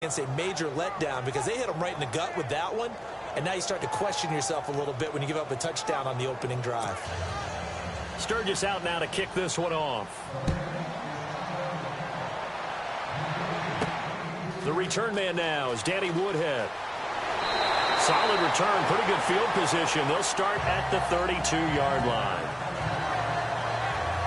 against a major letdown because they hit them right in the gut with that one, and now you start to question yourself a little bit when you give up a touchdown on the opening drive. Sturgis out now to kick this one off. The return man now is Danny Woodhead. Solid return, pretty good field position. They'll start at the 32-yard line.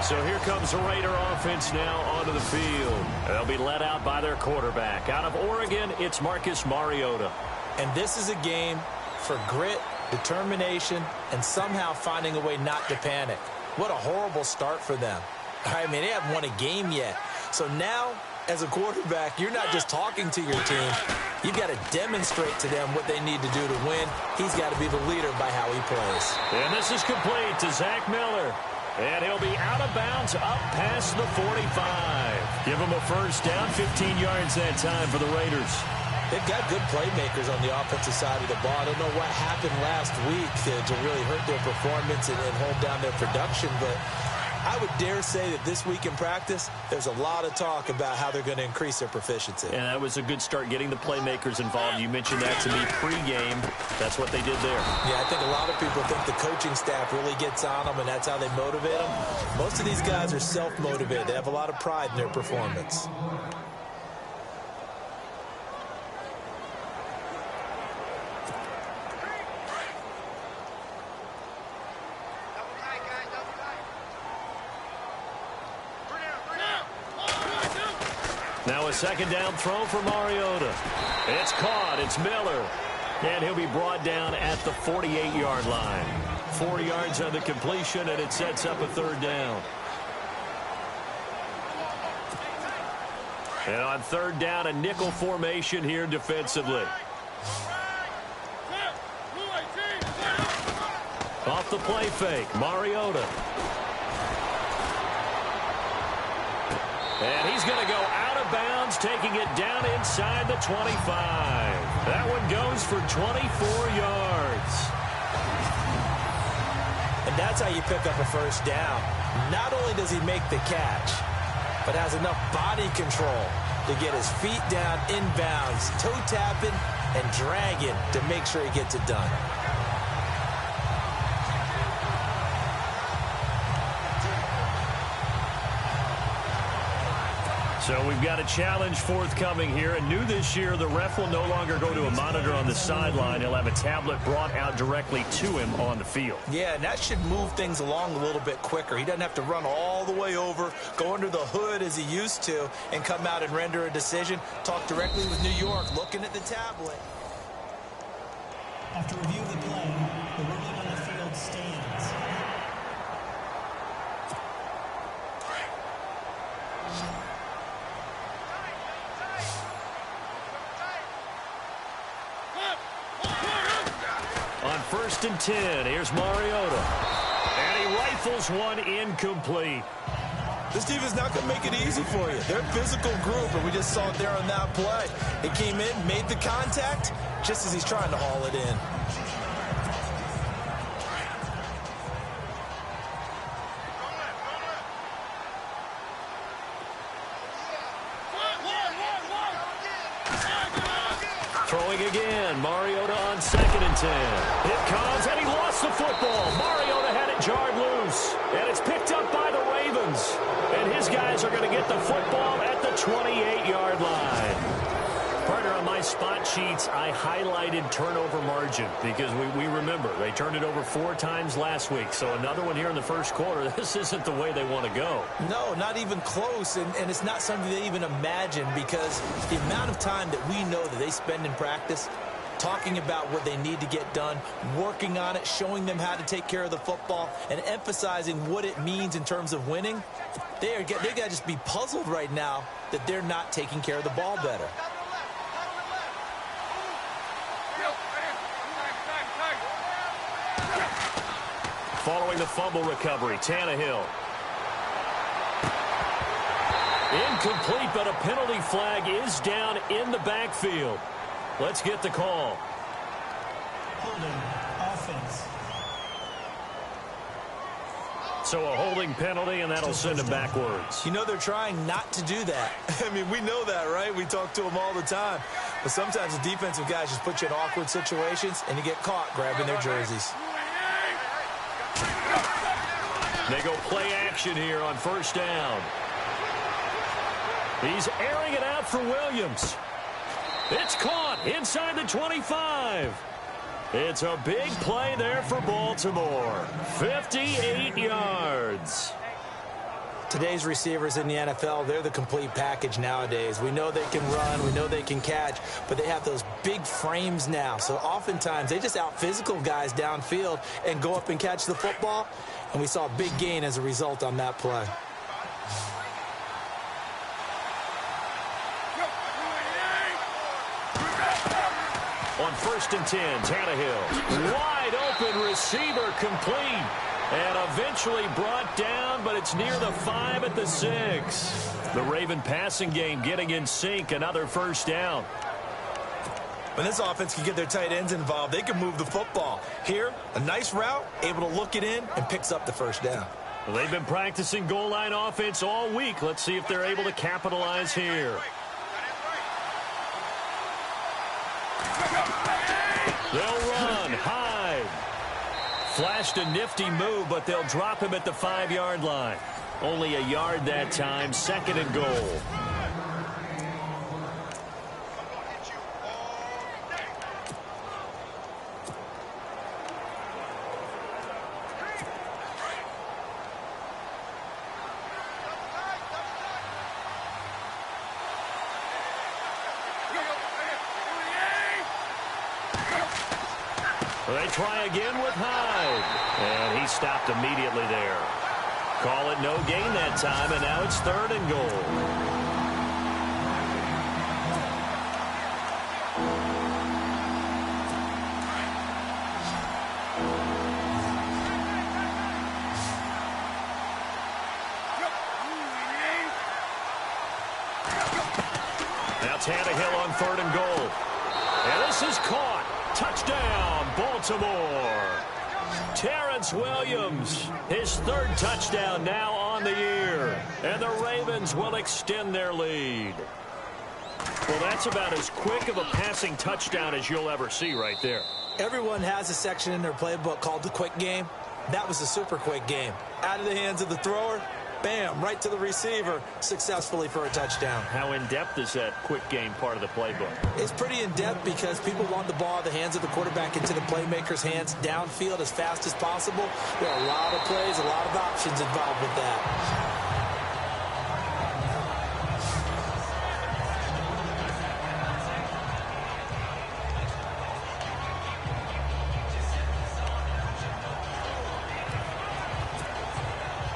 So here comes the Raider offense now onto the field. They'll be led out by their quarterback. Out of Oregon, it's Marcus Mariota. And this is a game for grit, determination, and somehow finding a way not to panic. What a horrible start for them. I mean, they haven't won a game yet. So now, as a quarterback, you're not just talking to your team. You've got to demonstrate to them what they need to do to win. He's got to be the leader by how he plays. And this is complete to Zach Miller. And he'll be out of bounds up past the 45. Give him a first down, 15 yards that time for the Raiders. They've got good playmakers on the offensive side of the ball. I don't know what happened last week to really hurt their performance and hold down their production, but I would dare say that this week in practice, there's a lot of talk about how they're going to increase their proficiency. And that was a good start getting the playmakers involved. You mentioned that to me pregame. That's what they did there. Yeah, I think a lot of people think the coaching staff really gets on them, and that's how they motivate them. Most of these guys are self-motivated. They have a lot of pride in their performance. Now a second down throw for Mariota. It's caught. It's Miller. And he'll be brought down at the 48-yard line. 4 yards on the completion, and it sets up a third down. And on third down, a nickel formation here defensively. Off the play fake, Mariota. And he's going to go out of bounds, taking it down inside the 25. That one goes for 24 yards. And that's how you pick up a first down. Not only does he make the catch, but has enough body control to get his feet down inbounds, toe tapping and dragging to make sure he gets it done. So we've got a challenge forthcoming here. And new this year, the ref will no longer go to a monitor on the sideline. He'll have a tablet brought out directly to him on the field. Yeah, and that should move things along a little bit quicker. He doesn't have to run all the way over, go under the hood as he used to, and come out and render a decision. Talk directly with New York, looking at the tablet. After review of the play, the ruling on the field stands. On 1st and 10, here's Mariota. And he rifles one incomplete. This defense is not going to make it easy for you. They're a physical group, and we just saw it there on that play. It came in, made the contact, just as he's trying to haul it in. Throwing again, Mariota on 2nd and 10. It comes, and he lost the football. Mariota had it jarred loose, and it's picked up by the Ravens. And his guys are going to get the football at the 28-yard line. Partner, on my spot sheets, I highlighted turnover margin because we remember they turned it over 4 times last week. So another one here in the first quarter. This isn't the way they want to go. No, not even close, and it's not something they even imagine because the amount of time that we know that they spend in practice talking about what they need to get done, working on it, showing them how to take care of the football, and emphasizing what it means in terms of winning, they got to just be puzzled right now that they're not taking care of the ball better. Following the fumble recovery, Tannehill. Incomplete, but a penalty flag is down in the backfield. Let's get the call. Holding offense. So a holding penalty, and that'll send him backwards. You know they're trying not to do that. I mean, we know that, right? We talk to them all the time. But sometimes the defensive guys just put you in awkward situations, and you get caught grabbing their jerseys. They go play action here on first down. He's airing it out for Williams. It's caught inside the 25. It's a big play there for Baltimore. 58 yards. Today's receivers in the NFL, they're the complete package nowadays. We know they can run, we know they can catch, but they have those big frames now. So oftentimes they just out-physical guys downfield and go up and catch the football. And we saw a big gain as a result on that play. On 1st and 10, Tannehill. Wide open receiver complete. And eventually brought down, but it's near the 5 at the 6. The Raven passing game getting in sync. Another first down. When this offense can get their tight ends involved, they can move the football. Here, a nice route, able to look it in, and picks up the first down. Well, they've been practicing goal line offense all week. Let's see if they're able to capitalize here. They'll run. Hyde. Flashed a nifty move, but they'll drop him at the 5-yard line. Only a yard that time. 2nd and goal. They try again with Hyde. And he stopped immediately there. Call it no gain that time, and now it's 3rd and goal. Now Tannehill on 3rd and goal. And this is caught. Touchdown, Baltimore. Terrence Williams, his 3rd touchdown now on the year. And the Ravens will extend their lead. Well, that's about as quick of a passing touchdown as you'll ever see right there. Everyone has a section in their playbook called the quick game. That was a super quick game. Out of the hands of the thrower, bam, right to the receiver, successfully for a touchdown. How in-depth is that quick game part of the playbook? It's pretty in-depth because people want the ball out of the hands of the quarterback into the playmaker's hands downfield as fast as possible. There are a lot of plays, a lot of options involved with that.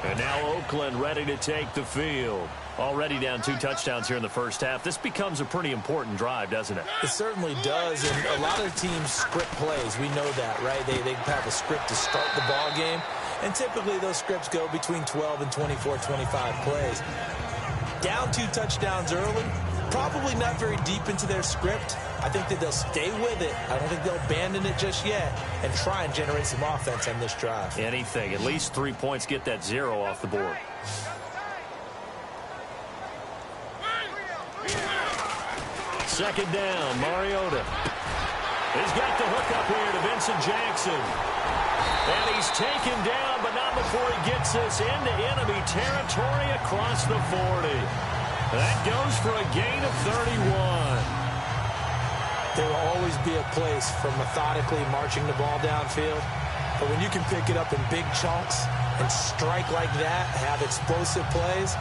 And now Oakland ready to take the field. Already down 2 touchdowns here in the first half. This becomes a pretty important drive, doesn't it? It certainly does, and a lot of teams script plays. We know that, right? They have a script to start the ball game, and typically those scripts go between 12 and 24, 25 plays. Down 2 touchdowns early, probably not very deep into their script. I think that they'll stay with it. I don't think they'll abandon it just yet and try and generate some offense on this drive. Anything. At least 3 points, get that 0 off the board. Second down, Mariota. He's got the hook up here to Vincent Jackson. And he's taken down, but not before he gets this into enemy territory across the 40. That goes for a gain of 31. There will always be a place for methodically marching the ball downfield. But when you can pick it up in big chunks and strike like that, have explosive plays,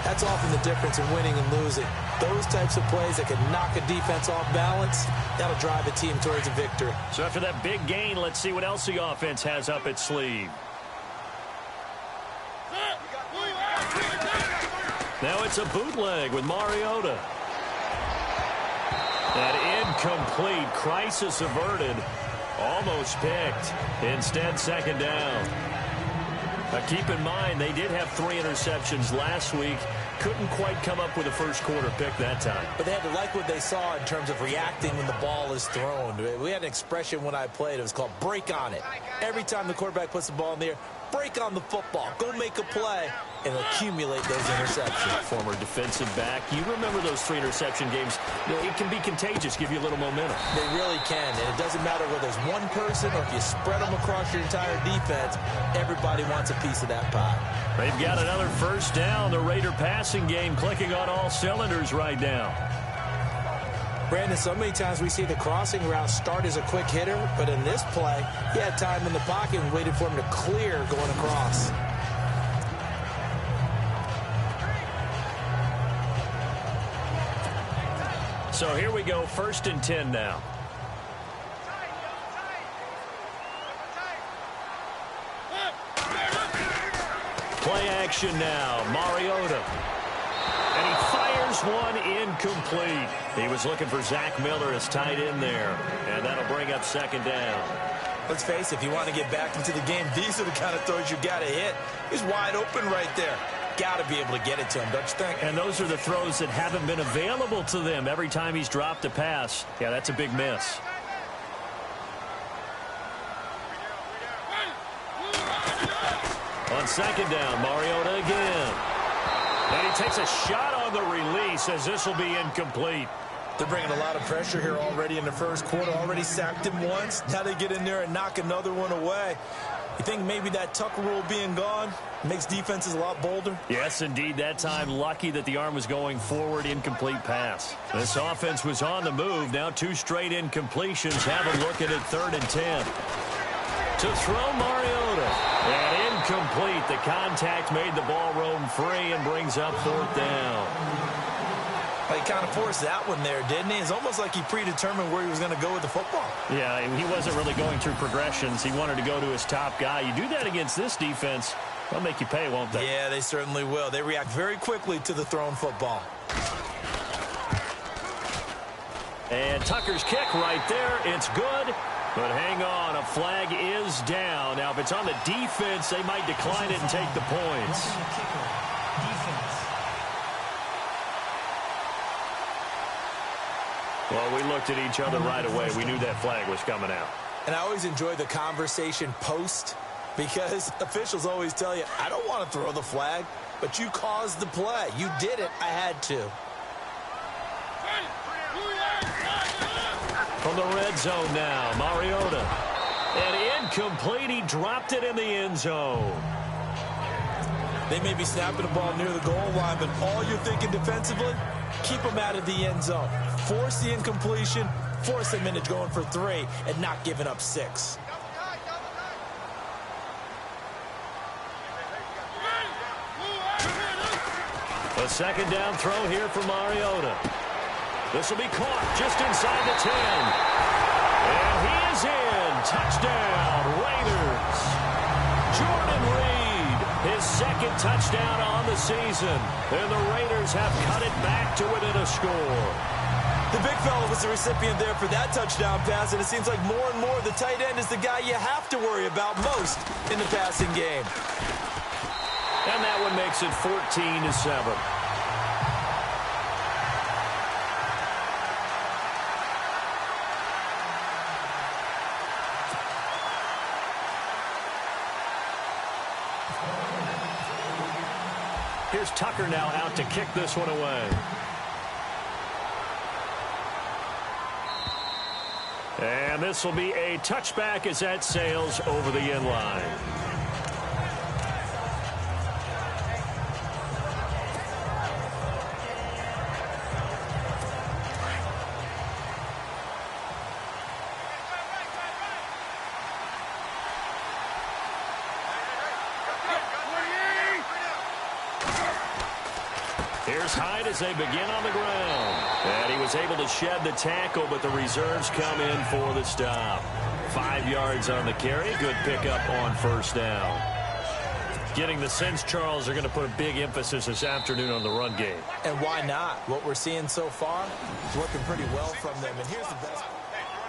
that's often the difference in winning and losing. Those types of plays that can knock a defense off balance, that'll drive a team towards a victory. So after that big gain, let's see what else the offense has up its sleeve. Now it's a bootleg with Mariota. That incomplete, crisis averted, almost picked. Instead, second down. Now keep in mind, they did have 3 interceptions last week. Couldn't quite come up with a first quarter pick that time. But they had to like what they saw in terms of reacting when the ball is thrown. We had an expression when I played. It was called break on it. Every time the quarterback puts the ball in the air, break on the football, go make a play, and accumulate those interceptions. Former defensive back. You remember those 3 interception games. It can be contagious, give you a little momentum. They really can, and it doesn't matter whether it's one person or if you spread them across your entire defense, everybody wants a piece of that pie. They've got another first down. The Raider passing game clicking on all cylinders right now. Brandon, so many times we see the crossing route start as a quick hitter, but in this play, he had time in the pocket and waited for him to clear going across. So here we go, 1st and 10 now. Play action now, Mariota. And he fires one incomplete. He was looking for Zach Miller as tight end there. And that'll bring up 2nd down. Let's face it, if you want to get back into the game, these are the kind of throws you got to hit. He's wide open right there. Got to be able to get it to him, don't you think? And those are the throws that haven't been available to them every time he's dropped a pass. Yeah, that's a big miss. On 2nd down, Mariota again. And he takes a shot on the release as this will be incomplete. They're bringing a lot of pressure here already in the first quarter. Already sacked him once. Now they get in there and knock another one away. You think maybe that Tucker rule being gone makes defenses a lot bolder? Yes, indeed. That time, lucky that the arm was going forward, incomplete pass. This offense was on the move. Now 2 straight incompletions. Have a look at it, 3rd and 10. To throw Mariota. And incomplete. The contact made the ball roam free and brings up 4th down. He kind of forced that one there, didn't he? It's almost like he predetermined where he was going to go with the football. Yeah, he wasn't really going through progressions. He wanted to go to his top guy. You do that against this defense, they'll make you pay, won't they? Yeah, they certainly will. They react very quickly to the thrown football. And Tucker's kick right there. It's good. But hang on, a flag is down. Now, if it's on the defense, they might decline it and take the points. Well, we looked at each other right away. We knew that flag was coming out. And I always enjoy the conversation post because officials always tell you, I don't want to throw the flag, but you caused the play. You did it. I had to. From the red zone now, Mariota. And incomplete. He dropped it in the end zone. They may be snapping the ball near the goal line, but all you're thinking defensively, keep them out of the end zone. Force the incompletion, force them into going for 3, and not giving up 6. A 2nd down throw here for Mariota. This will be caught just inside the 10. And he is in. Touchdown, Raiders. Jordan Reed, his 2nd touchdown on the season. And the Raiders have cut it back to within a score. The big fella was the recipient there for that touchdown pass, and it seems like more and more the tight end is the guy you have to worry about most in the passing game. And that one makes it 14-7. Here's Tucker now out to kick this one away. And this will be a touchback as that sails over the end line. Here's Hyde as they begin on the ground. And he was able to shed the tackle, but the reserves come in for the stop. 5 yards on the carry. Good pickup on 1st down. Getting the sense, Charles, are going to put a big emphasis this afternoon on the run game. And why not? What we're seeing so far is working pretty well from them. And here's the best.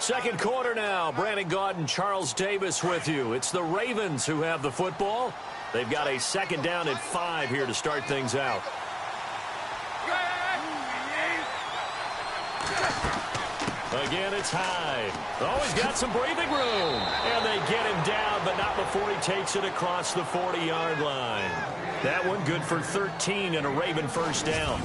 2nd quarter now. Brandon Gaud and Charles Davis with you. It's the Ravens who have the football. They've got a 2nd down at 5 here to start things out. Again, it's Hyde. Oh, he's got some breathing room. And they get him down, but not before he takes it across the 40-yard line. That one good for 13 and a Raven first down.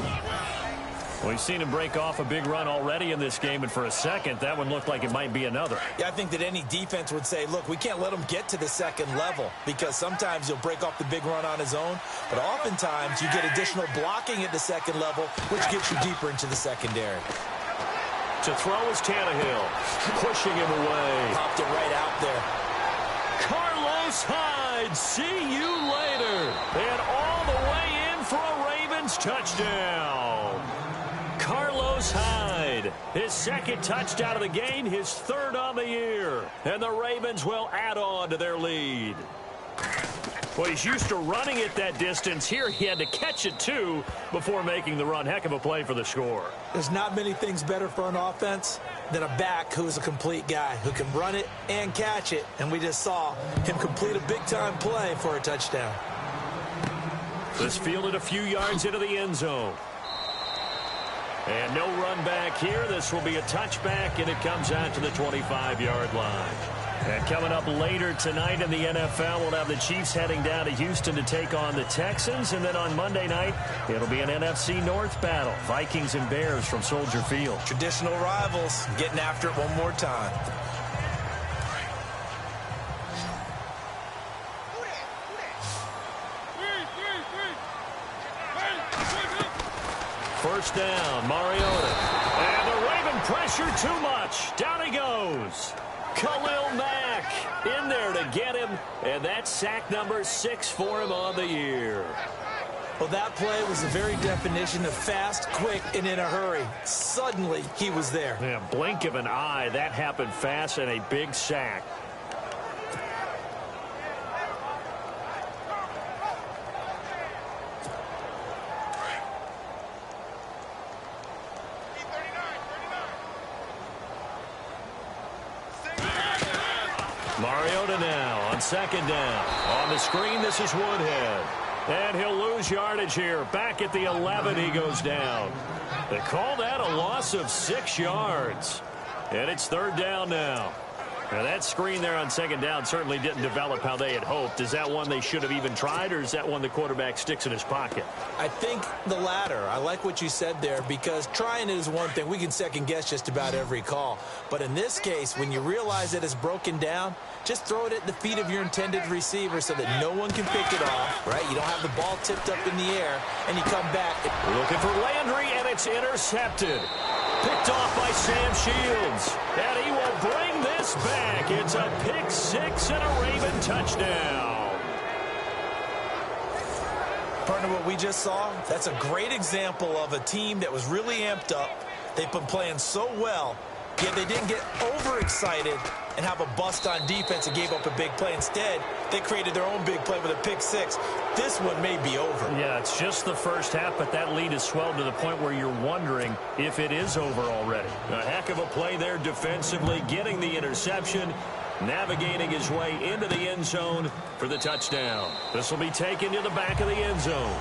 We've seen him break off a big run already in this game, and for a second, that one looked like it might be another. Yeah, I think that any defense would say, look, we can't let him get to the second level, because sometimes he'll break off the big run on his own, but oftentimes you get additional blocking at the second level, which gets you deeper into the secondary. To throw is Tannehill, pushing him away. Popped it right out there. Carlos Hyde, see you later. And all the way in for a Ravens touchdown. Carlos Hyde, his second touchdown of the game, his third on the year. And the Ravens will add on to their lead. Well, he's used to running it that distance. Here he had to catch it, too, before making the run. Heck of a play for the score. There's not many things better for an offense than a back who's a complete guy, who can run it and catch it. And we just saw him complete a big-time play for a touchdown. This fielded a few yards into the end zone. And no run back here. This will be a touchback, and it comes out to the 25-yard line. And coming up later tonight in the NFL, we'll have the Chiefs heading down to Houston to take on the Texans. And then on Monday night, it'll be an NFC North battle. Vikings and Bears from Soldier Field. Traditional rivals getting after it one more time. First down, Mariota. And the Raven pressure too much. Down he goes. Khalil Mack in there to get him, and that's sack number 6 for him on the year. Well, that play was the very definition of fast, quick, and in a hurry. Suddenly, he was there. Yeah, blink of an eye, that happened fast, and a big sack. Mariota now on second down. On the screen, this is Woodhead. And he'll lose yardage here. Back at the 11, he goes down. They call that a loss of 6 yards. And it's third down now. Now, that screen there on second down certainly didn't develop how they had hoped. Is that one they should have even tried, or is that one the quarterback sticks in his pocket? I think the latter. I like what you said there, because trying it is one thing. We can second-guess just about every call. But in this case, when you realize that it's broken down, just throw it at the feet of your intended receiver so that no one can pick it off, right? You don't have the ball tipped up in the air, and you come back. Looking for Landry, and it's intercepted. Picked off by Sam Shields. And he will bring this back. It's a pick 6 and a Raven touchdown. Partner, what we just saw, that's a great example of a team that was really amped up. They've been playing so well, yet they didn't get overexcited and have a bust on defense and gave up a big play. Instead, they created their own big play with a pick 6. This one may be over. Yeah, it's just the first half, but that lead has swelled to the point where you're wondering if it is over already. A heck of a play there defensively, getting the interception, navigating his way into the end zone for the touchdown. This will be taken to the back of the end zone.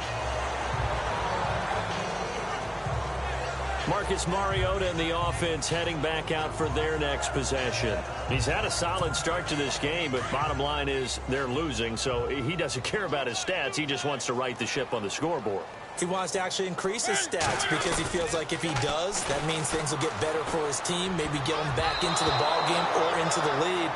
Marcus Mariota and the offense heading back out for their next possession. He's had a solid start to this game, but bottom line is they're losing, so he doesn't care about his stats. He just wants to right the ship on the scoreboard. He wants to actually increase his stats because he feels like if he does, that means things will get better for his team, maybe get him back into the ball game or into the lead.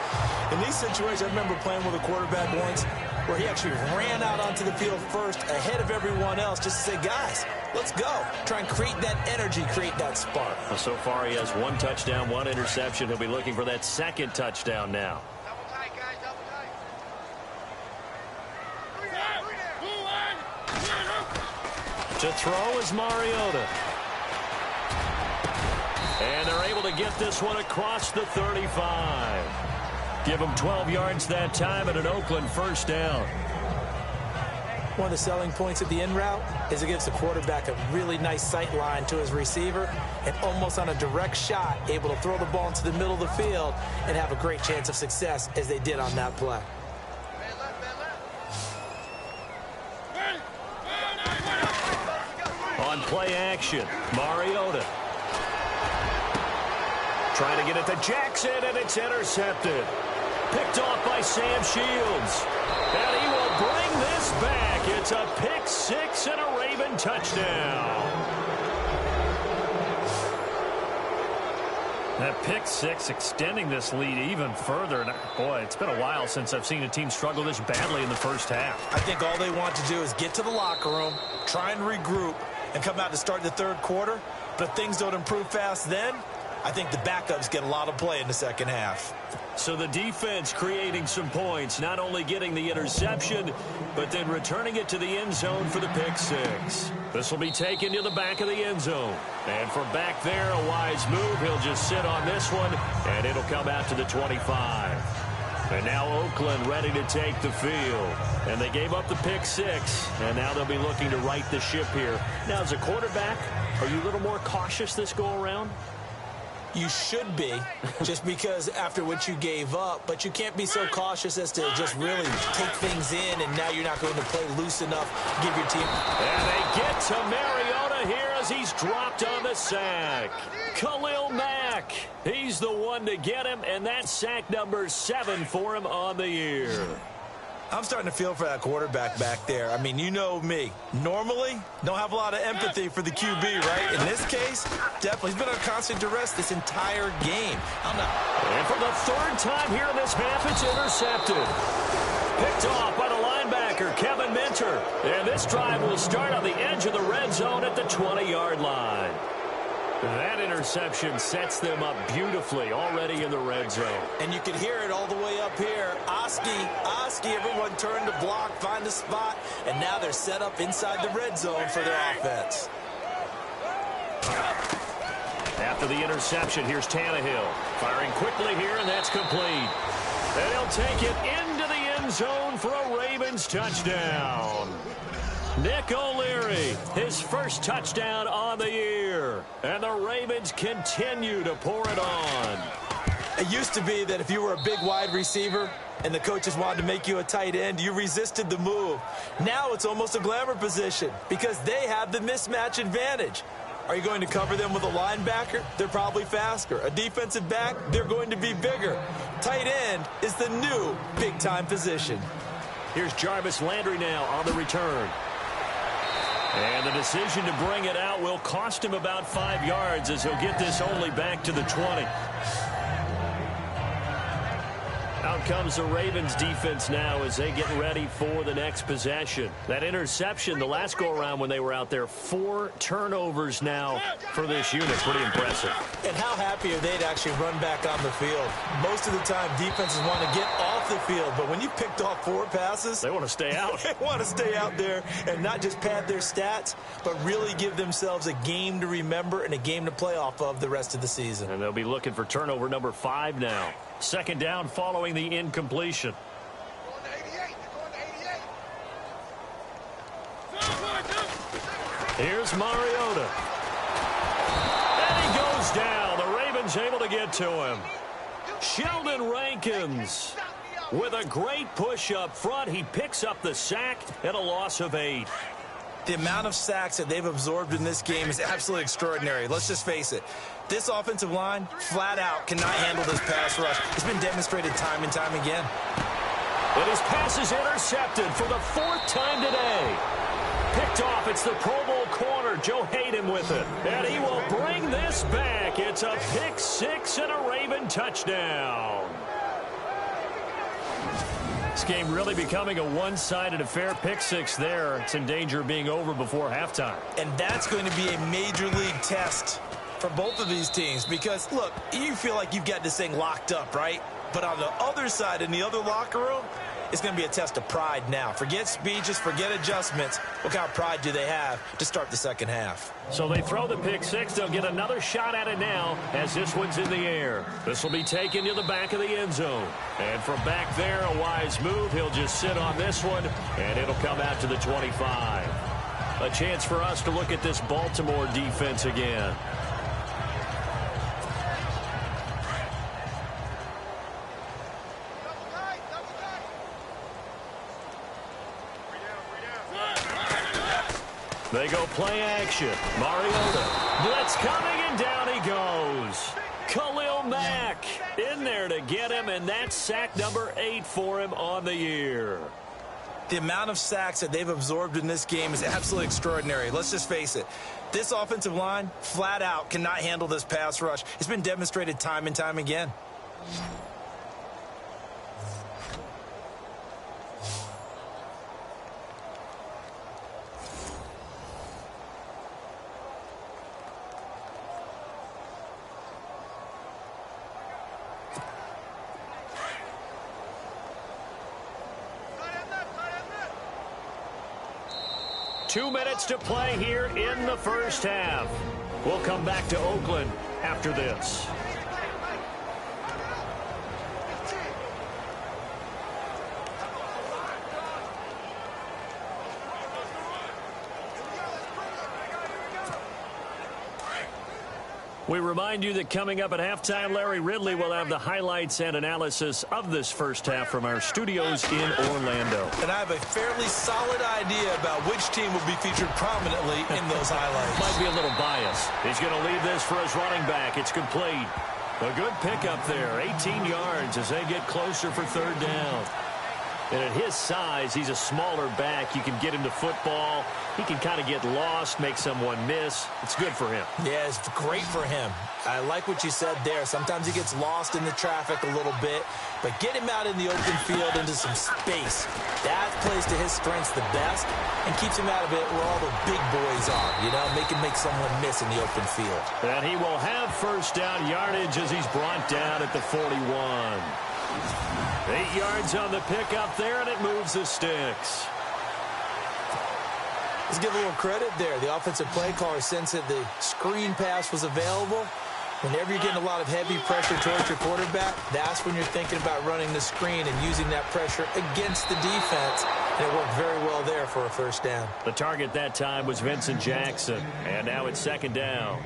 In these situations, I remember playing with a quarterback once where he actually ran out onto the field first ahead of everyone else just to say, guys, let's go. Try and create that energy, create that spark. Well, so far he has 1 touchdown, 1 interception. He'll be looking for that second touchdown now. To throw is Mariota. And they're able to get this one across the 35. Give him 12 yards that time and an Oakland first down. One of the selling points of the in route is it gives the quarterback a really nice sight line to his receiver and almost on a direct shot able to throw the ball into the middle of the field and have a great chance of success as they did on that play. On play action, Mariota. Trying to get it to Jackson, and it's intercepted. Picked off by Sam Shields. And he will bring this back. It's a pick six and a Raven touchdown. That pick six extending this lead even further. And boy, it's been a while since I've seen a team struggle this badly in the first half. I think all they want to do is get to the locker room, try and regroup, and come out to start the third quarter. But if things don't improve fast then, I think the backups get a lot of play in the second half. So the defense creating some points, not only getting the interception, but then returning it to the end zone for the pick six. This will be taken to the back of the end zone. And from back there, a wise move. He'll just sit on this one, and it'll come out to the 25. And now Oakland ready to take the field. And they gave up the pick six, and now they'll be looking to right the ship here. Now, as a quarterback, are you a little more cautious this go-around? You should be, just because after what you gave up, but you can't be so cautious as to just really take things in, and now you're not going to play loose enough to give your team. And they get to Mariota here as he's dropped on the sack. Khalil Mack, he's the one to get him, and that's sack number 7 for him on the year. I'm starting to feel for that quarterback back there. I mean, you know me. Normally, don't have a lot of empathy for the QB, right? In this case, definitely. He's been under constant duress this entire game. I'm not. And for the third time here in this half, it's intercepted. Picked off by the linebacker, Kevin Minter. And this drive will start on the edge of the red zone at the 20-yard line. That interception sets them up beautifully already in the red zone. And you can hear it all the way up here. Oski, everyone turned to block, find the spot, and now they're set up inside the red zone for their offense. After the interception, here's Tannehill. Firing quickly here, and that's complete. And he'll take it into the end zone for a Ravens touchdown. Nick O'Leary, his first touchdown on the year. And the Ravens continue to pour it on. It used to be that if you were a big wide receiver and the coaches wanted to make you a tight end, you resisted the move. Now it's almost a glamour position because they have the mismatch advantage. Are you going to cover them with a linebacker? They're probably faster. A defensive back? They're going to be bigger. Tight end is the new big-time position. Here's Jarvis Landry now on the return. And the decision to bring it out will cost him about 5 yards as he'll get this only back to the 20. Out comes the Ravens defense now as they get ready for the next possession. That interception the last go-around when they were out there, 4 turnovers now for this unit. Pretty impressive. And how happy are they to actually run back on the field? Most of the time, defenses want to get off the field, but when you picked off 4 passes, they want to stay out. They want to stay out there and not just pad their stats, but really give themselves a game to remember and a game to play off of the rest of the season. And they'll be looking for turnover number 5 now. Second down following the incompletion. Here's Mariota. And he goes down. The Ravens able to get to him. Sheldon Rankins with a great push up front. He picks up the sack and a loss of 8. The amount of sacks that they've absorbed in this game is absolutely extraordinary. Let's just face it. This offensive line, flat out, cannot handle this pass rush. It's been demonstrated time and time again. And his pass is intercepted for the 4th time today. Picked off. It's the Pro Bowl corner, Joe Hayden, with it. And he will bring this back. It's a pick 6 and a Raven touchdown. This game really becoming a one-sided affair. Pick 6 there. It's in danger of being over before halftime. And that's going to be a major league test for both of these teams because, look, you feel like you've got this thing locked up, right? But on the other side, in the other locker room, it's going to be a test of pride now. Forget speeches, forget adjustments. What kind of pride do they have to start the second half? So they throw the pick 6. They'll get another shot at it now as this one's in the air. This will be taken to the back of the end zone. And from back there, a wise move. He'll just sit on this one, and it'll come out to the 25. A chance for us to look at this Baltimore defense again. They go play action. Mariota. Blitz coming, and down he goes. Khalil Khalil Mack in there to get him, and that's sack number 8 for him on the year. The amount of sacks that they've absorbed in this game is absolutely extraordinary. Let's just face it. This offensive line, flat out, cannot handle this pass rush. It's been demonstrated time and time again. 2 minutes to play here in the first half. We'll come back to Oakland after this. We remind you that coming up at halftime, Larry Ridley will have the highlights and analysis of this first half from our studios in Orlando. And I have a fairly solid idea about which team will be featured prominently in those highlights. Might be a little biased. He's going to leave this for his running back. It's complete. A good pickup there. 18 yards as they get closer for third down. And at his size, he's a smaller back. You can get him to football. He can kind of get lost, make someone miss. It's good for him. Yeah, it's great for him. I like what you said there. Sometimes he gets lost in the traffic a little bit, but get him out in the open field into some space. That plays to his strengths the best and keeps him out of it where all the big boys are, you know, make someone miss in the open field. And he will have first down yardage as he's brought down at the 41. 8 yards on the pickup there, and it moves the sticks. Let's give a little credit there. The offensive play caller sensed that the screen pass was available. Whenever you're getting a lot of heavy pressure towards your quarterback, that's when you're thinking about running the screen and using that pressure against the defense. And it worked very well there for a first down. The target that time was Vincent Jackson, and now it's second down.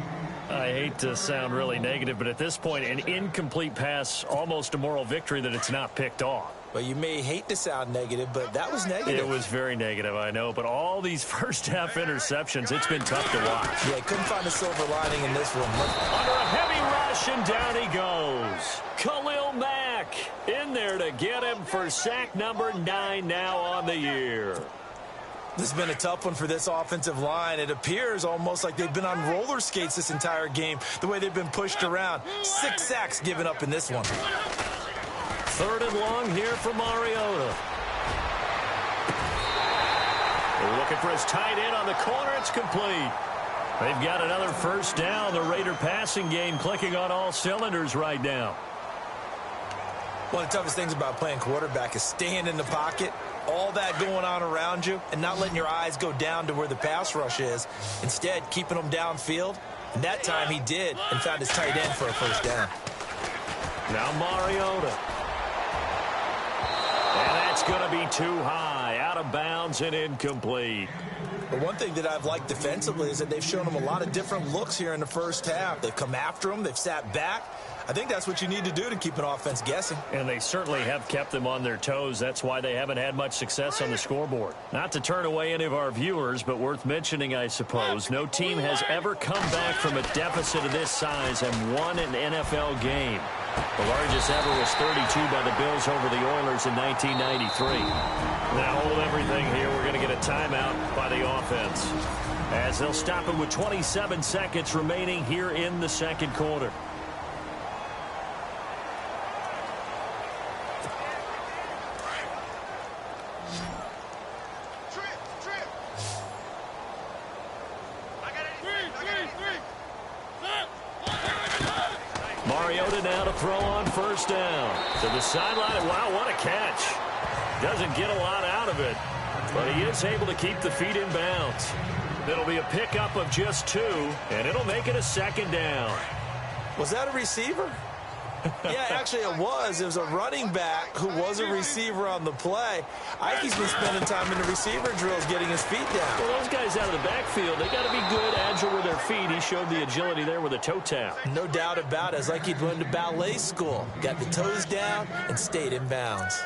I hate to sound really negative, but at this point, an incomplete pass, almost a moral victory that it's not picked off. Well, you may hate to sound negative, but that was negative. It was very negative, I know. But all these first-half interceptions, it's been tough to watch. Yeah, couldn't find a silver lining in this one. Under a heavy rush, and down he goes. Khalil Mack in there to get him for sack number 9 now on the year. This has been a tough one for this offensive line. It appears almost like they've been on roller skates this entire game, the way they've been pushed around. 6 sacks given up in this one. Third and long here for Mariota. They're looking for his tight end on the corner. It's complete. They've got another first down. The Raider passing game clicking on all cylinders right now. One of the toughest things about playing quarterback is staying in the pocket, all that going on around you, and not letting your eyes go down to where the pass rush is. Instead, keeping them downfield. And that time he did and found his tight end for a first down. Now Mariota. And that's going to be too high, out of bounds and incomplete. But one thing that I've liked defensively is that they've shown him a lot of different looks here in the first half. They've come after him. They've sat back. I think that's what you need to do to keep an offense guessing. And they certainly have kept them on their toes. That's why they haven't had much success on the scoreboard. Not to turn away any of our viewers, but worth mentioning, I suppose, no team has ever come back from a deficit of this size and won an NFL game. The largest ever was 32 by the Bills over the Oilers in 1993. Now hold everything here. We're going to get a timeout by the offense, as they'll stop it with 27 seconds remaining here in the second quarter. Mariota now to throw on first down. To the sideline. Wow, what a catch. Doesn't get a lot out of it, but he is able to keep the feet in bounds. It'll be a pickup of just 2, and it'll make it a second down. Was that a receiver? Yeah, actually it was. It was a running back who was a receiver on the play. Ike's been spending time in the receiver drills getting his feet down. Well, those guys out of the backfield, they got to be good, agile with their feet. He showed the agility there with a toe tap. No doubt about it. It's like he'd went to ballet school. Got the toes down and stayed in bounds.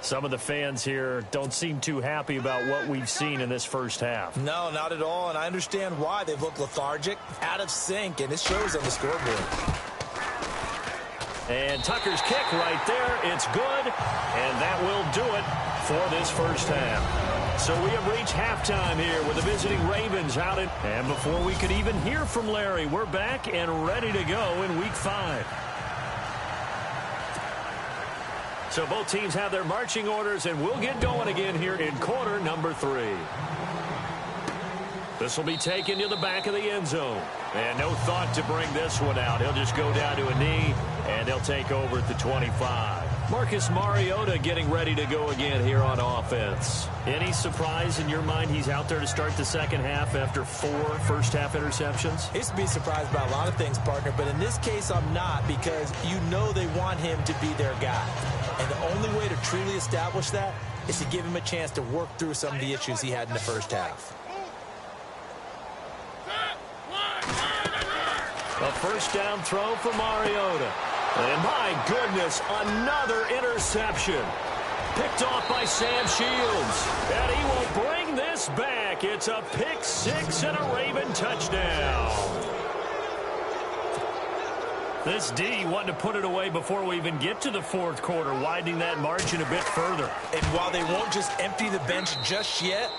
Some of the fans here don't seem too happy about what we've seen in this first half. No, not at all, and I understand why. They've looked lethargic, out of sync, and it shows on the scoreboard. And Tucker's kick right there. It's good, and that will do it for this first half. So we have reached halftime here with the visiting Ravens out. And before we could even hear from Larry, we're back and ready to go in Week 5. So both teams have their marching orders, and we'll get going again here in quarter number 3. This will be taken to the back of the end zone. And no thought to bring this one out. He'll just go down to a knee, and they'll take over at the 25. Marcus Mariota getting ready to go again here on offense. Any surprise in your mind he's out there to start the second half after 4 first-half interceptions? He's to be surprised by a lot of things, partner, but in this case I'm not, because you know they want him to be their guy. And the only way to truly establish that is to give him a chance to work through some of the issues he had in the first half. A first down throw for Mariota. And my goodness, another interception. Picked off by Sam Shields. And he will bring this back. It's a pick 6 and a Raven touchdown. This D wanting to put it away before we even get to the fourth quarter, widening that margin a bit further. And while they won't just empty the bench just yet,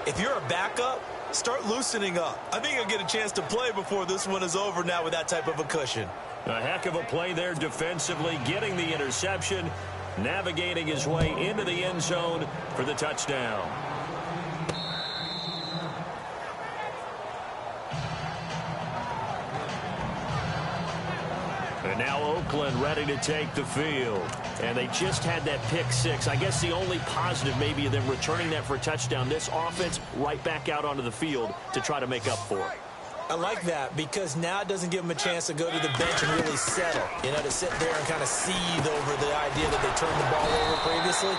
if you're a backup, start loosening up. I think he'll get a chance to play before this one is over now with that type of a cushion. A heck of a play there defensively, getting the interception, navigating his way into the end zone for the touchdown. And now Oakland ready to take the field. And they just had that pick 6. I guess the only positive maybe of them returning that for a touchdown. This offense right back out onto the field to try to make up for it. I like that because now it doesn't give them a chance to go to the bench and really settle. You know, to sit there and kind of seethe over the idea that they turned the ball over previously.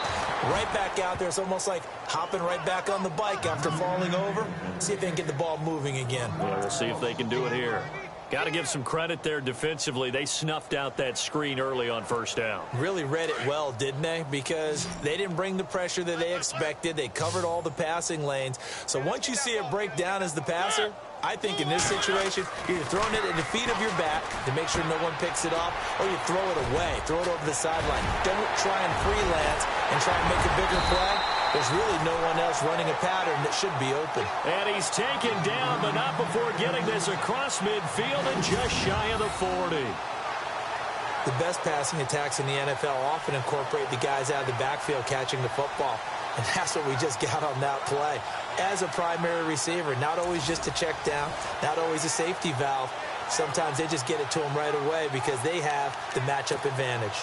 Right back out there. It's almost like hopping right back on the bike after falling over. See if they can get the ball moving again. Yeah, we'll see if they can do it here. Got to give some credit there defensively. They snuffed out that screen early on first down. Really read it well, didn't they? Because they didn't bring the pressure that they expected. They covered all the passing lanes. So once you see it break down as the passer, I think in this situation, you're either throwing it at the feet of your back to make sure no one picks it off, or you throw it away, throw it over the sideline. Don't try and freelance and try and make a bigger play. There's really no one else running a pattern that should be open. And he's taken down, but not before getting this across midfield and just shy of the 40. The best passing attacks in the NFL often incorporate the guys out of the backfield catching the football. And that's what we just got on that play. As a primary receiver, not always just a check down, not always a safety valve. Sometimes they just get it to them right away because they have the matchup advantage.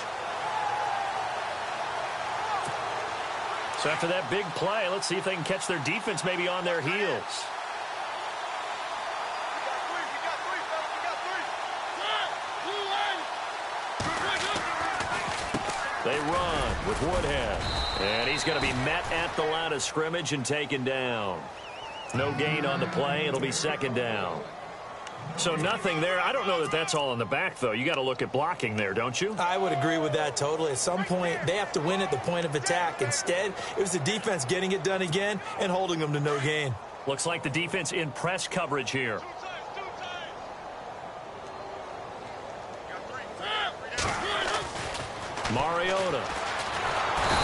So after that big play, let's see if they can catch their defense maybe on their heels. They run with Woodhead. And he's going to be met at the line of scrimmage and taken down. No gain on the play. It'll be second down. So nothing there. I don't know that that's all in the back, though. You got to look at blocking there, don't you? I would agree with that totally. At some point, they have to win at the point of attack. Instead, it was the defense getting it done again and holding them to no gain. Looks like the defense in press coverage here. Mariota.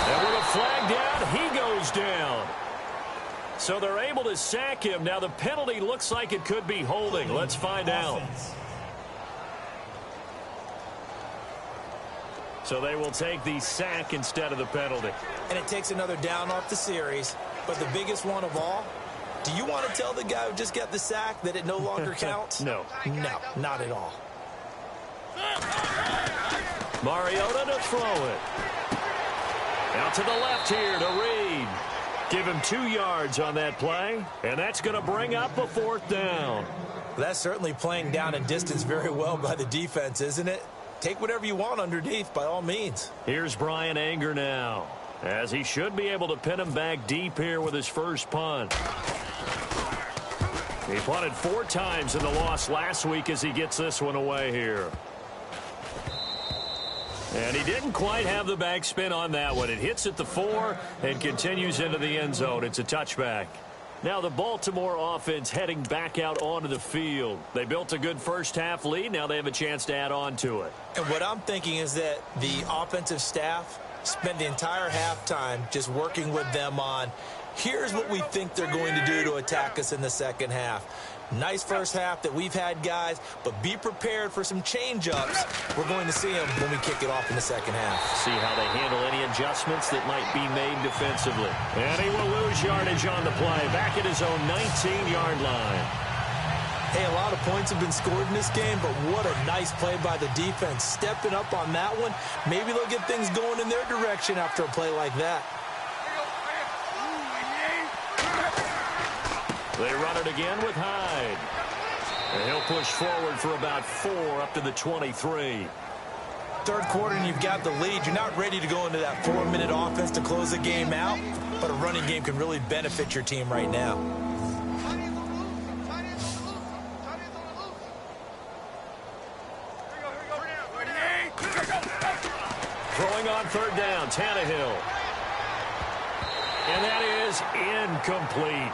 And with a flag down, he goes down. So they're able to sack him. Now the penalty looks like it could be holding. Let's find out. So they will take the sack instead of the penalty. And it takes another down off the series. But the biggest one of all, do you want to tell the guy who just got the sack that it no longer counts? No. No, not at all. Mariota to throw it. Out to the left here to Reed. Give him 2 yards on that play, and that's going to bring up a fourth down. That's certainly playing down and distance very well by the defense, isn't it? Take whatever you want underneath, by all means. Here's Brian Anger now, as he should be able to pin him back deep here with his first punt. He punted 4 times in the loss last week as he gets this one away here. And he didn't quite have the backspin on that one. It hits at the 4 and continues into the end zone. It's a touchback. Now the Baltimore offense heading back out onto the field. They built a good first-half lead. Now they have a chance to add on to it. And what I'm thinking is that the offensive staff spent the entire halftime just working with them on, here's what we think they're going to do to attack us in the second half. Nice first half that we've had, guys, but be prepared for some change-ups. We're going to see them when we kick it off in the second half. See how they handle any adjustments that might be made defensively. And he will lose yardage on the play, back at his own 19-yard line. Hey, a lot of points have been scored in this game, but what a nice play by the defense. Stepping up on that one, maybe they'll get things going in their direction after a play like that. They run it again with Hyde. And he'll push forward for about 4 up to the 23. Third quarter and you've got the lead. You're not ready to go into that 4-minute offense to close the game out, but a running game can really benefit your team right now. Throwing on third down, Tannehill. And that is incomplete.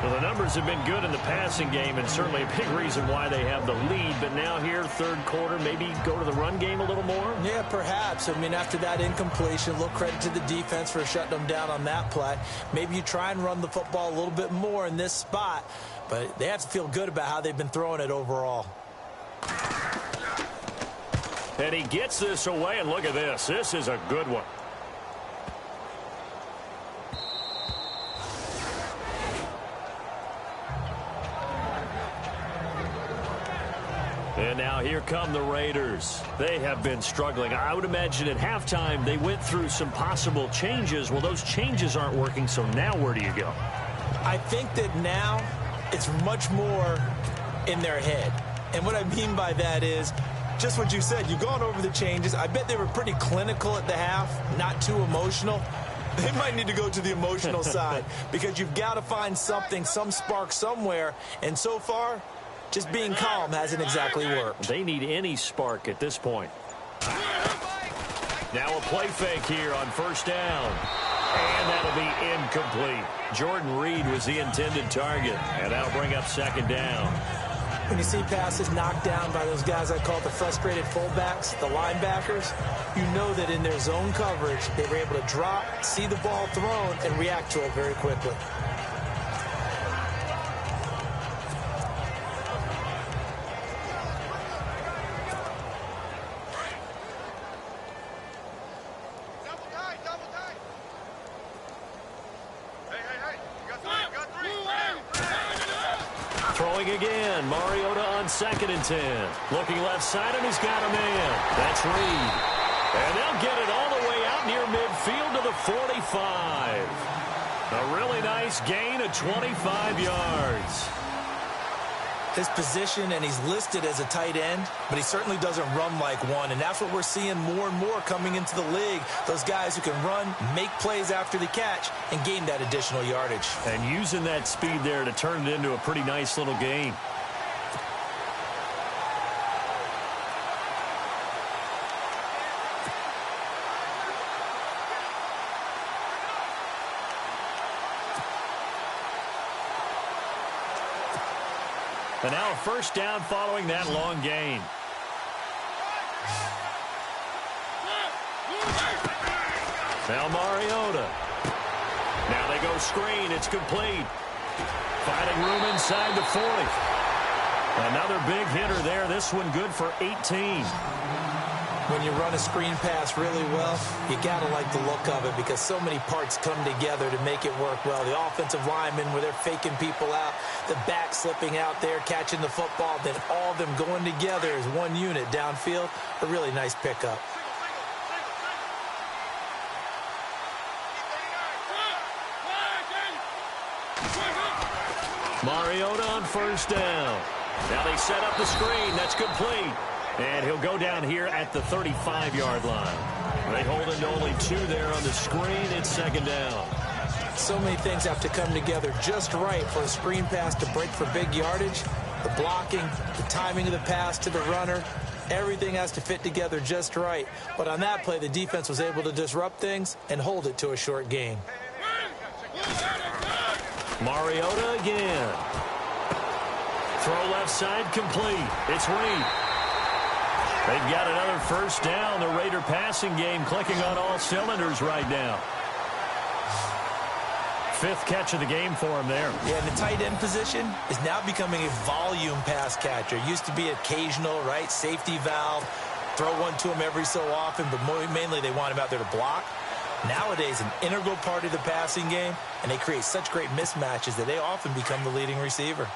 Well, the numbers have been good in the passing game, and certainly a big reason why they have the lead. But now here, third quarter, maybe go to the run game a little more? Yeah, perhaps. I mean, after that incompletion, a little credit to the defense for shutting them down on that play. Maybe you try and run the football a little bit more in this spot, but they have to feel good about how they've been throwing it overall. And he gets this away, and look at this. This is a good one. And now here come the Raiders. They have been struggling. I would imagine at halftime they went through some possible changes. Well, those changes aren't working, so now where do you go? I think that now it's much more in their head. And what I mean by that is just what you said. You've gone over the changes. I bet they were pretty clinical at the half, not too emotional. They might need to go to the emotional side because you've got to find something, some spark somewhere. And so far, just being calm hasn't exactly worked. They need any spark at this point. Now a play fake here on first down. And that'll be incomplete. Jordan Reed was the intended target. And that'll bring up second down. When you see passes knocked down by those guys I call the frustrated fullbacks, the linebackers, you know that in their zone coverage, they were able to drop, see the ball thrown, and react to it very quickly. Throwing again, Mariota on 2nd and 10. Looking left side, and he's got a man. That's Reed. And they'll get it all the way out near midfield to the 45. A really nice gain of 25 yards. His position, and he's listed as a tight end, but he certainly doesn't run like one, and that's what we're seeing more and more coming into the league. Those guys who can run, make plays after the catch, and gain that additional yardage. And using that speed there to turn it into a pretty nice little gain. And now a first down following that long gain. Now Mariota. Now they go screen. It's complete. Finding room inside the 40. Another big hitter there. This one good for 18. When you run a screen pass really well, you got to like the look of it because so many parts come together to make it work well. The offensive linemen, where they're faking people out, the back slipping out there, catching the football, then all of them going together as one unit downfield. A really nice pickup. Mariota on first down. Now they set up the screen. That's complete. And he'll go down here at the 35-yard line. They hold into only 2 there on the screen. It's second down. So many things have to come together just right for a screen pass to break for big yardage. The blocking, the timing of the pass to the runner, everything has to fit together just right. But on that play, the defense was able to disrupt things and hold it to a short gain. Mariota again. Throw left side complete. It's Reed. They've got another first down. The Raider passing game clicking on all cylinders right now. 5th catch of the game for him there. Yeah, and the tight end position is now becoming a volume pass catcher. Used to be occasional, right? Safety valve. Throw one to him every so often, but mainly they want him out there to block. Nowadays, an integral part of the passing game, and they create such great mismatches that they often become the leading receiver.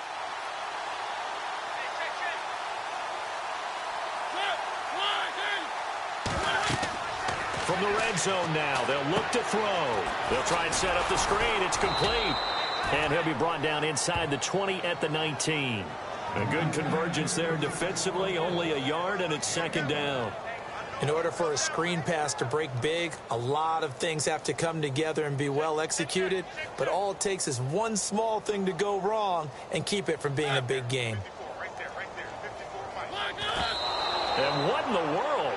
From the red zone now, they'll look to throw. They'll try and set up the screen. It's complete. And he'll be brought down inside the 20 at the 19. A good convergence there defensively, only a yard, and it's 2nd down. In order for a screen pass to break big, a lot of things have to come together and be well executed, but all it takes is one small thing to go wrong and keep it from being a big game. And what in the world?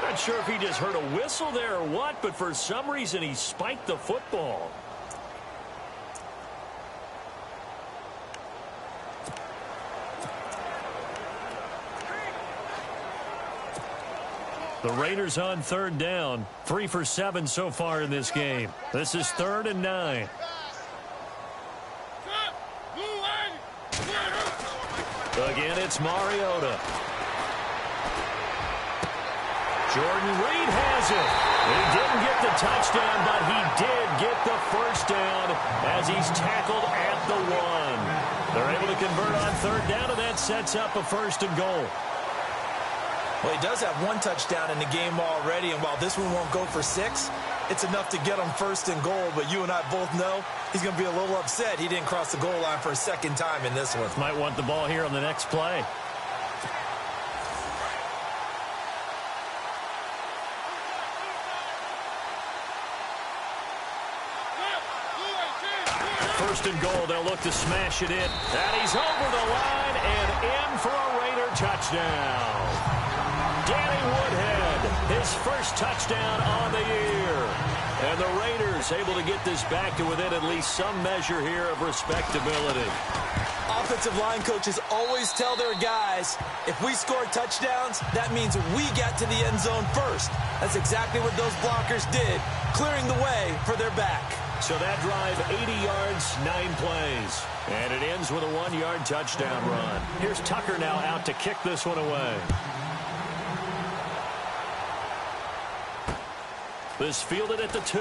Not sure if he just heard a whistle there or what, but for some reason he spiked the football. The Raiders on 3rd down. 3 for 7 so far in this game. This is 3rd and 9. Again, it's Mariota. Jordan Reed has it. He didn't get the touchdown, but he did get the first down as he's tackled at the 1. They're able to convert on 3rd down, and that sets up a 1st and goal. Well, he does have one touchdown in the game already, and while this one won't go for 6, it's enough to get him 1st and goal. But you and I both know he's going to be a little upset he didn't cross the goal line for a 2nd time in this one. Might want the ball here on the next play. First and goal, they'll look to smash it in. And he's over the line and in for a Raider touchdown. Danny Woodhead, his first touchdown on the year. And the Raiders able to get this back to within at least some measure here of respectability. Offensive line coaches always tell their guys, if we score touchdowns, that means we got to the end zone first. That's exactly what those blockers did, clearing the way for their back. So that drive, 80 yards, 9 plays. And it ends with a 1-yard touchdown run. Here's Tucker now out to kick this one away. This fielded at the 2.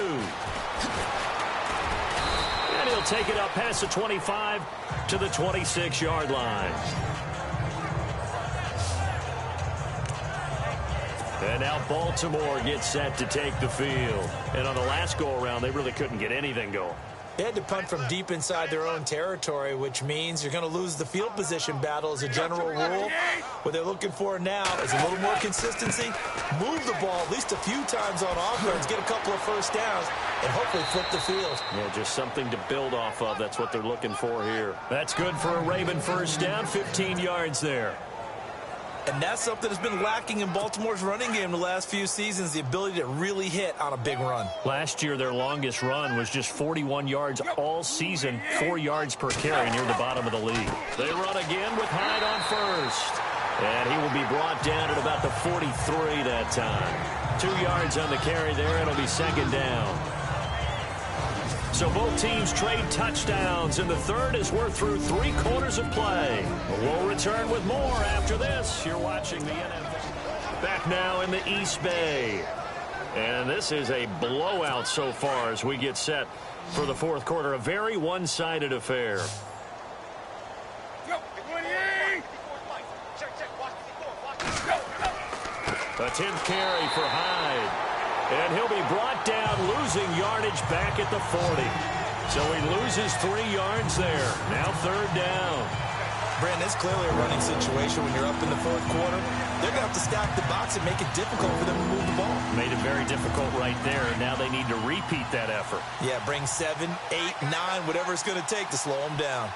And he'll take it up past the 25 to the 26-yard line. And now Baltimore gets set to take the field. And on the last go-around, they really couldn't get anything going. They had to punt from deep inside their own territory, which means you're going to lose the field position battle as a general rule. What they're looking for now is a little more consistency, move the ball at least a few times on offense, get a couple of first downs, and hopefully flip the field. Yeah, just something to build off of. That's what they're looking for here. That's good for a Raven first down, 15 yards there. And that's something that's been lacking in Baltimore's running game the last few seasons, the ability to really hit on a big run. Last year, their longest run was just 41 yards all season, 4 yards per carry near the bottom of the league. They run again with Hyde on first. And he will be brought down at about the 43 that time. 2 yards on the carry there. It'll be 2nd down. So both teams trade touchdowns in the third as we're through 3 quarters of play. We'll return with more after this. You're watching the NFL. Back now in the East Bay. And this is a blowout so far as we get set for the 4th quarter. A very one-sided affair. A 10th carry for Hyde. And he'll be brought down, losing yardage back at the 40. So he loses 3 yards there. Now 3rd down. Brandon, it's clearly a running situation when you're up in the 4th quarter. They're going to have to stack the box and make it difficult for them to move the ball. Made it very difficult right there. Now they need to repeat that effort. Yeah, bring 7, 8, 9, whatever it's going to take to slow them down.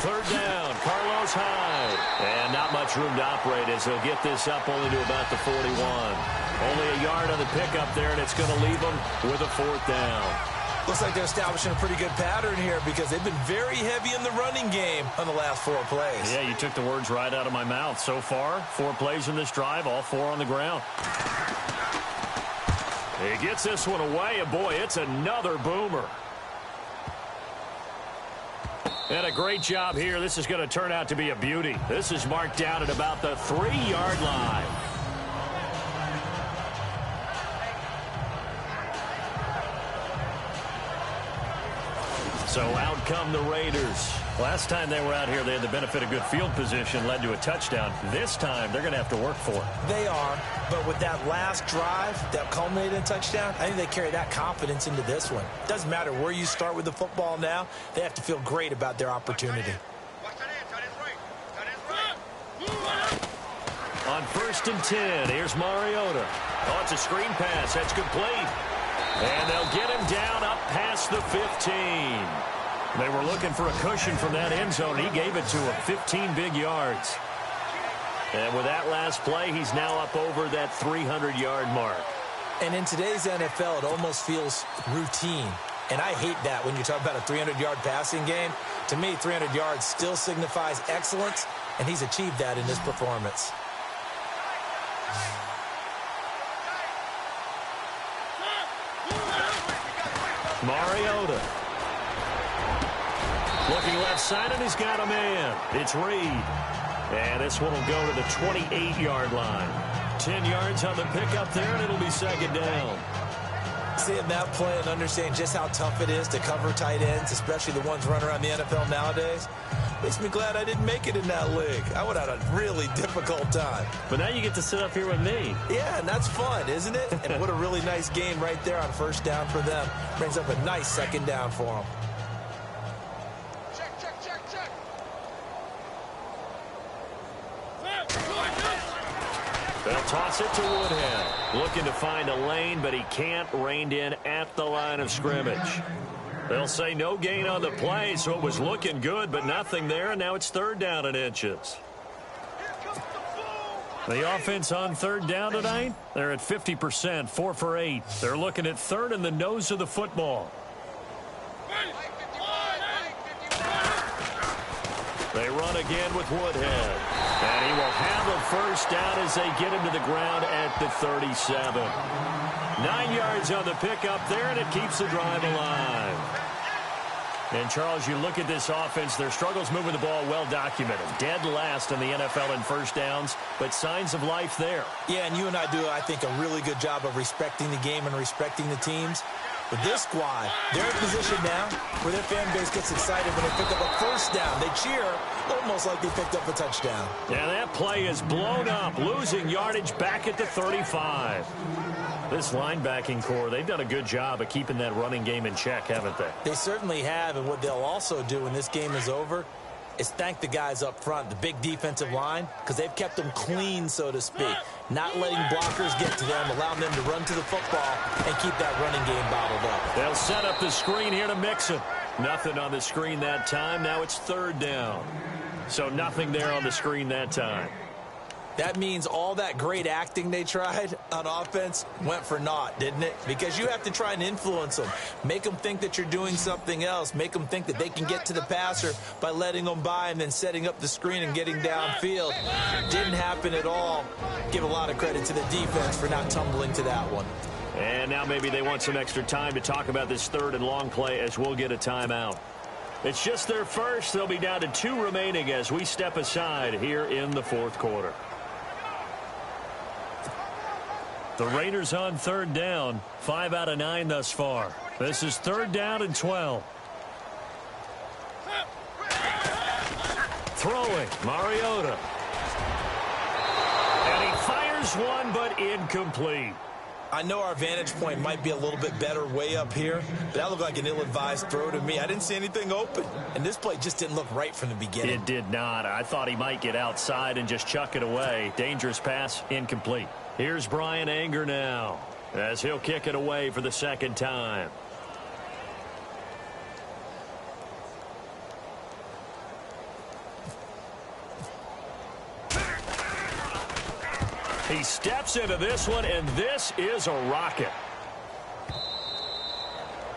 Third down. Carlos goes high. And not much room to operate as he'll get this up only to about the 41. Only a yard on the pickup there, and it's going to leave them with a 4th down. Looks like they're establishing a pretty good pattern here because they've been very heavy in the running game on the last 4 plays. Yeah, you took the words right out of my mouth. So far, 4 plays in this drive, all 4 on the ground. He gets this one away, and boy, it's another boomer. And a great job here. This is going to turn out to be a beauty. This is marked down at about the 3-yard line. So out come the Raiders. Last time they were out here, they had the benefit of good field position, led to a touchdown. This time, they're going to have to work for it. They are, but with that last drive that culminated in a touchdown, I think they carry that confidence into this one. Doesn't matter where you start with the football now, they have to feel great about their opportunity. On 1st and 10, here's Mariota. Oh, it's a screen pass. That's complete. And they'll get him down up past the 15. They were looking for a cushion from that end zone. He gave it to him, 15 big yards. And with that last play, he's now up over that 300-yard mark. And in today's NFL, it almost feels routine. And I hate that when you talk about a 300-yard passing game. To me, 300 yards still signifies excellence, and he's achieved that in this performance. Mariota. Looking left side, and he's got a man. It's Reed. And this one will go to the 28-yard line. 10 yards on the pickup there, and it'll be 2nd down. Seeing that play and understanding just how tough it is to cover tight ends, especially the ones running around the NFL nowadays, makes me glad I didn't make it in that league. I would have had a really difficult time. But now you get to sit up here with me. Yeah, and that's fun, isn't it? And what a really nice game right there on 1st down for them. Brings up a nice 2nd down for them. They'll toss it to Woodhead. Looking to find a lane, but he can't. Reined in at the line of scrimmage. They'll say no gain on the play, so it was looking good, but nothing there, and now it's 3rd down and inches. The offense on 3rd down tonight, they're at 50%, 4 for 8. They're looking at 3rd in the nose of the football. They run again with Woodhead. And he will have a 1st down as they get him to the ground at the 37. 9 yards on the pickup there, and it keeps the drive alive. And, Charles, you look at this offense, their struggles moving the ball well documented. Dead last in the NFL in 1st downs, but signs of life there. Yeah, and you and I do, I think, a really good job of respecting the game and respecting the teams. But this squad, they're in position now where their fan base gets excited when they pick up a 1st down. They cheer almost like they picked up a touchdown. Yeah, that play is blown up, losing yardage back at the 35. This linebacking core, they've done a good job of keeping that running game in check, haven't they? They certainly have, and what they'll also do when this game is over is thank the guys up front, the big defensive line, because they've kept them clean, so to speak. Not letting blockers get to them, allowing them to run to the football and keep that running game bottled up. They'll set up the screen here to mix it. Nothing on the screen that time. Now it's 3rd down. So nothing there on the screen that time. That means all that great acting they tried on offense went for naught, didn't it? Because you have to try and influence them. Make them think that you're doing something else. Make them think that they can get to the passer by letting them by and then setting up the screen and getting downfield. Didn't happen at all. Give a lot of credit to the defense for not tumbling to that one. And now maybe they want some extra time to talk about this 3rd and long play as we'll get a timeout. It's just their first. They'll be down to 2 remaining as we step aside here in the 4th quarter. The Raiders on 3rd down, 5 out of 9 thus far. This is 3rd down and 12. Throwing, Mariota. And he fires one, but incomplete. I know our vantage point might be a little bit better way up here, but that looked like an ill-advised throw to me. I didn't see anything open, and this play just didn't look right from the beginning. It did not. I thought he might get outside and just chuck it away. Dangerous pass, incomplete. Here's Brian Anger now as he'll kick it away for the 2nd time. He steps into this one, and this is a rocket.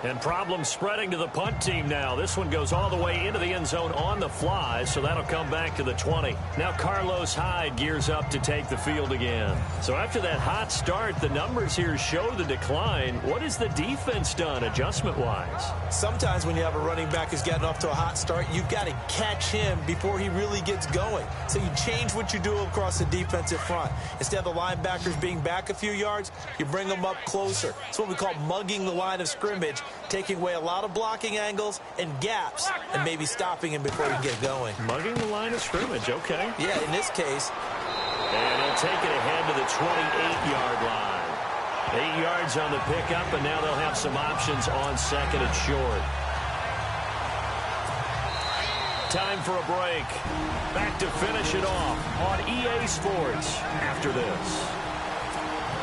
And problems spreading to the punt team now. This one goes all the way into the end zone on the fly, so that'll come back to the 20. Now Carlos Hyde gears up to take the field again. So after that hot start, the numbers here show the decline. What has the defense done adjustment-wise? Sometimes when you have a running back who's gotten off to a hot start, you've got to catch him before he really gets going. So you change what you do across the defensive front. Instead of the linebackers being back a few yards, you bring them up closer. It's what we call mugging the line of scrimmage, taking away a lot of blocking angles and gaps and maybe stopping him before he can get going. Mugging the line of scrimmage, okay. Yeah, in this case. And he'll take it ahead to the 28-yard line. 8 yards on the pickup, and now they'll have some options on second and short. Time for a break. Back to finish it off on EA Sports after this.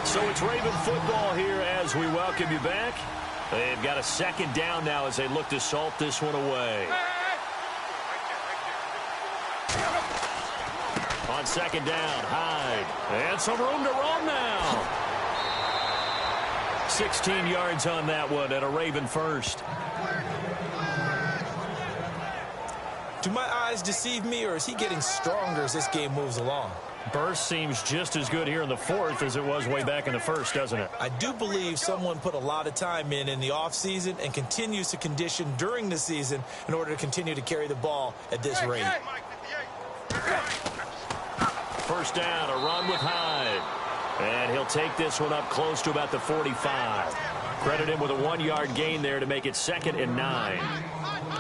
So it's Raven football here as we welcome you back. They've got a second down now as they look to salt this one away. On second down, Hyde. And some room to roam now. 16 yards on that one and a Raven first. Do my eyes deceive me, or is he getting stronger as this game moves along? Burst seems just as good here in the fourth as it was way back in the first, doesn't it? I do believe someone put a lot of time in the offseason and continues to condition during the season in order to continue to carry the ball at this rate. First down, a run with Hyde. And he'll take this one up close to about the 45. Credit him with a 1-yard gain there to make it 2nd and 9.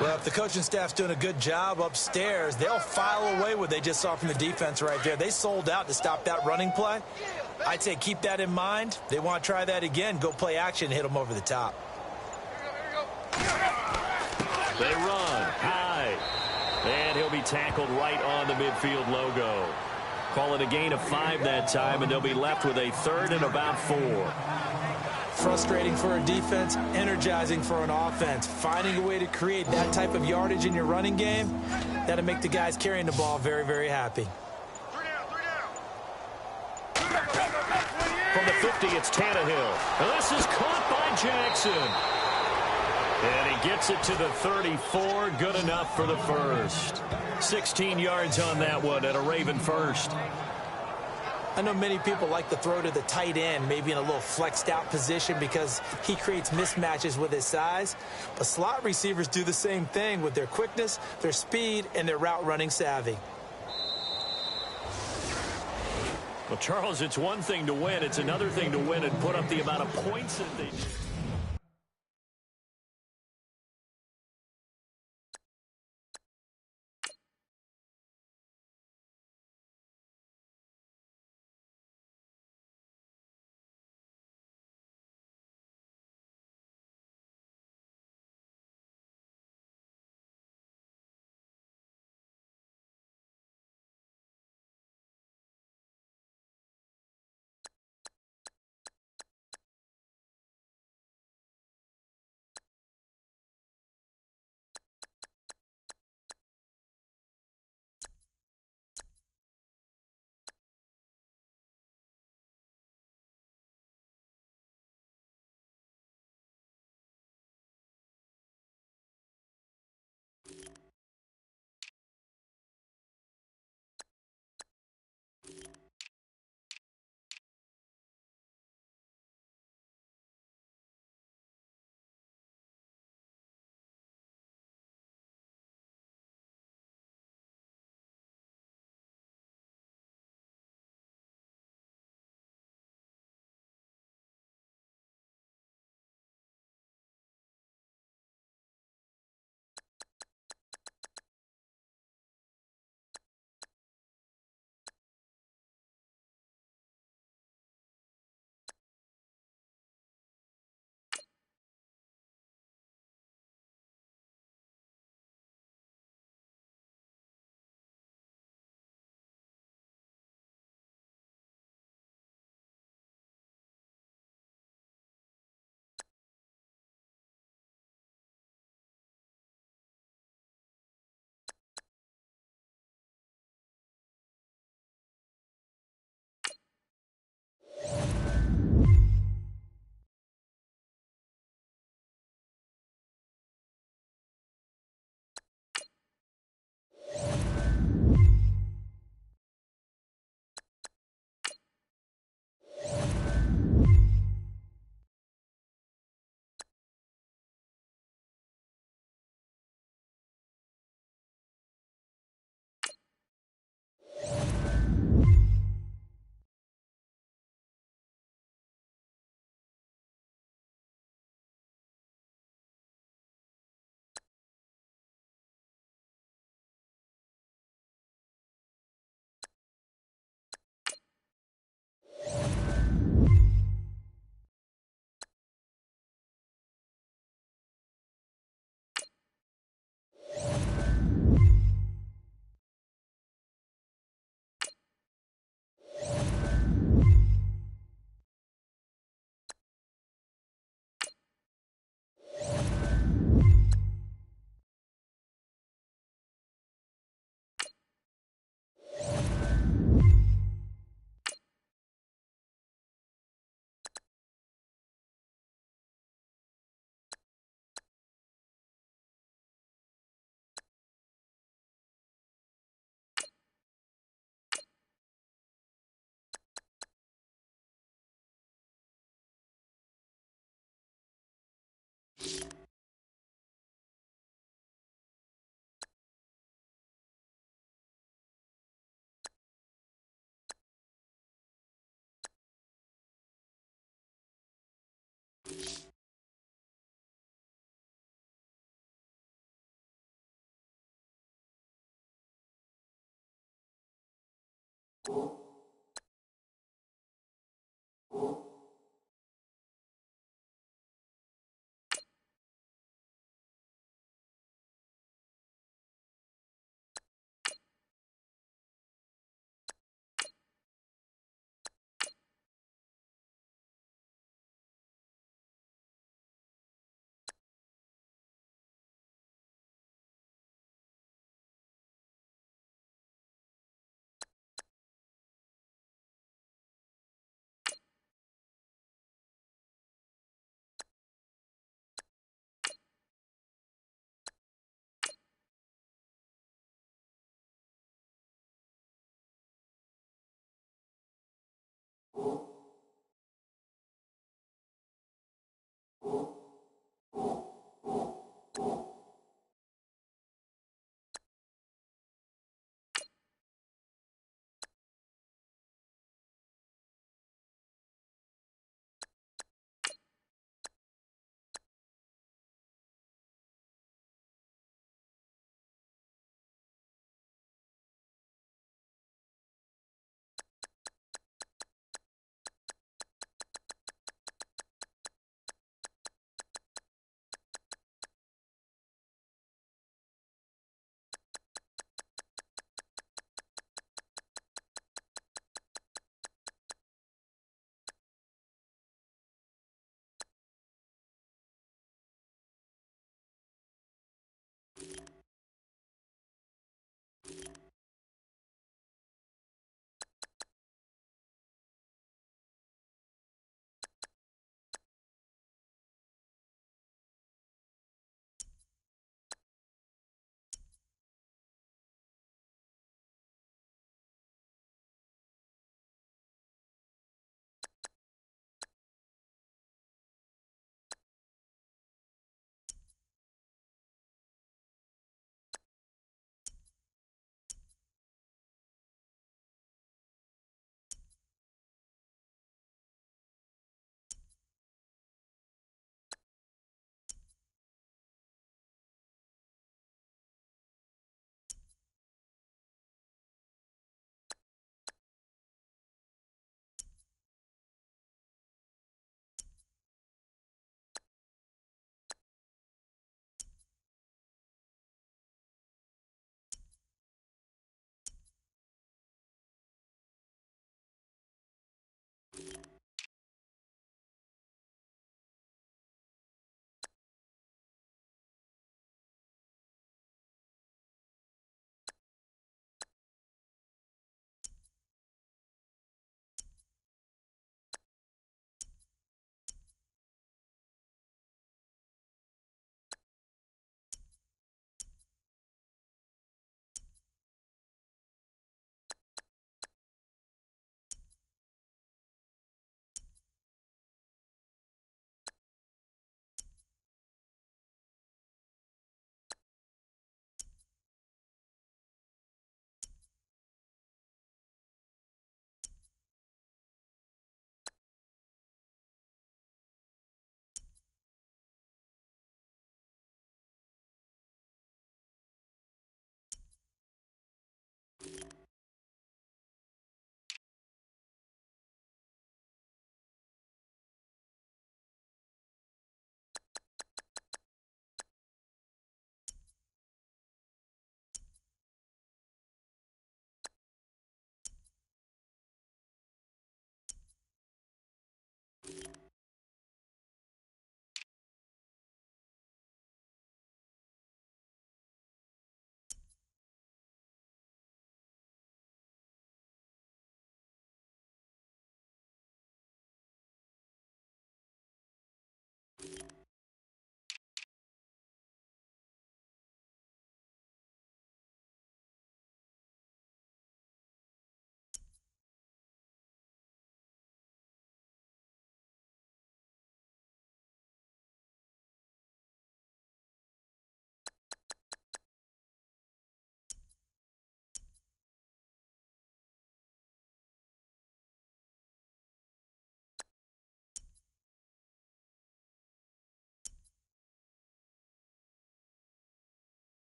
Well, if the coaching staff's doing a good job upstairs, they'll file away what they just saw from the defense right there. They sold out to stop that running play. I'd say keep that in mind. They want to try that again. Go play action, hit them over the top. They run. Hyde. And he'll be tackled right on the midfield logo. Call it a gain of 5 that time, and they'll be left with a 3rd and about 4. Frustrating for a defense, energizing for an offense. Finding a way to create that type of yardage in your running game, that'll make the guys carrying the ball very, very happy. From the 50, it's Tannehill. And this is caught by Jackson. And he gets it to the 34. Good enough for the first. 16 yards on that one and a Raven first. I know many people like to throw to the tight end, maybe in a little flexed out position because he creates mismatches with his size. But slot receivers do the same thing with their quickness, their speed, and their route running savvy. Well, Charles, it's one thing to win. It's another thing to win and put up the amount of points that they do.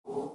You